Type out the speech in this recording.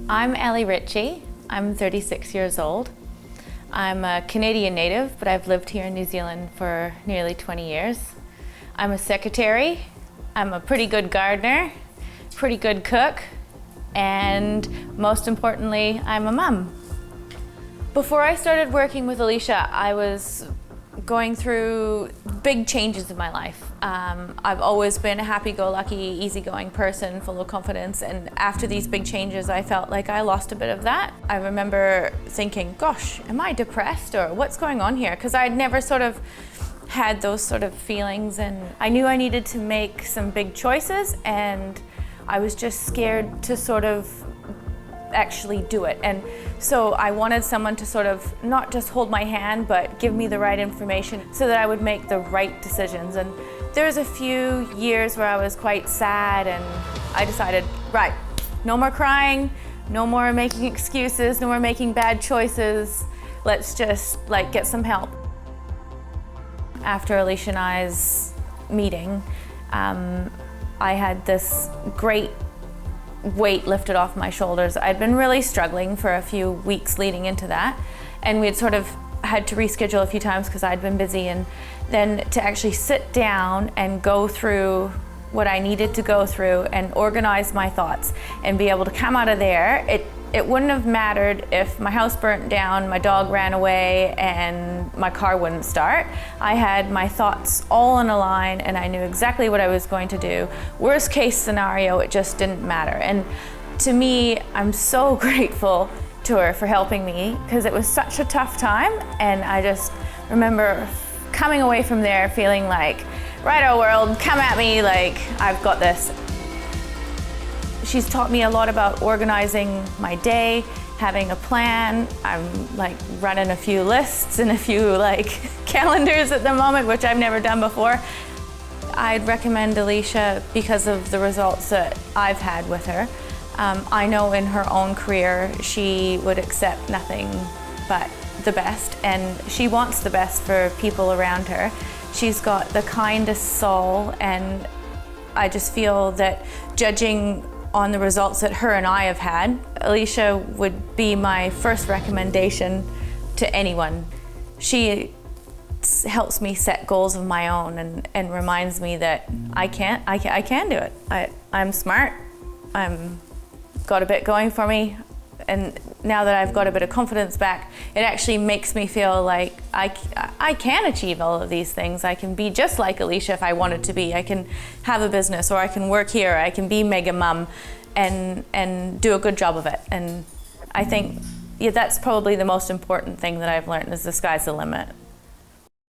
I'm Ritchie. I'm 36 years old. I'm a Canadian native, but I've lived here in New Zealand for nearly 20 years. I'm a secretary. I'm a pretty good gardener, pretty good cook, and most importantly, I'm a mum. Before I started working with Alicia, I was going through big changes in my life. I've always been a happy-go-lucky, easygoing person, full of confidence, and after these big changes, I felt like I lost a bit of that. I remember thinking, gosh, am I depressed or what's going on here? Because I'd never sort of had those sort of feelings, and I knew I needed to make some big choices, and I was just scared to sort of actually do it. And so I wanted someone to sort of not just hold my hand, but give me the right information so that I would make the right decisions. And there was a few years where I was quite sad, and I decided, right, no more crying, no more making excuses, no more making bad choices. Let's just get some help. After Alicia and I's meeting, I had this great weight lifted off my shoulders. I'd been really struggling for a few weeks leading into that, and we had sort of had to reschedule a few times because I'd been busy, and then to actually sit down and go through what I needed to go through and organize my thoughts and be able to come out of there. It wouldn't have mattered if my house burnt down, my dog ran away, and my car wouldn't start. I had my thoughts all in a line, and I knew exactly what I was going to do. Worst case scenario, it just didn't matter. And to me, I'm so grateful to her for helping me, because it was such a tough time, and I just remember coming away from there feeling like, righto world, come at me, I've got this. She's taught me a lot about organizing my day, having a plan. I'm running a few lists and a few calendars at the moment, which I've never done before. I'd recommend Alicia because of the results that I've had with her. I know in her own career, she would accept nothing but the best, and she wants the best for people around her. She's got the kindest soul, and I just feel that, judging on the results that her and I have had, Alicia would be my first recommendation to anyone. She helps me set goals of my own and reminds me that I can do it. I'm smart, I'm got a bit going for me, and now that I've got a bit of confidence back, it actually makes me feel like I can achieve all of these things. I can be just like Alicia if I wanted to be. I can have a business, or I can work here, I can be mega mum and do a good job of it. And I think that's probably the most important thing that I've learned, is the sky's the limit.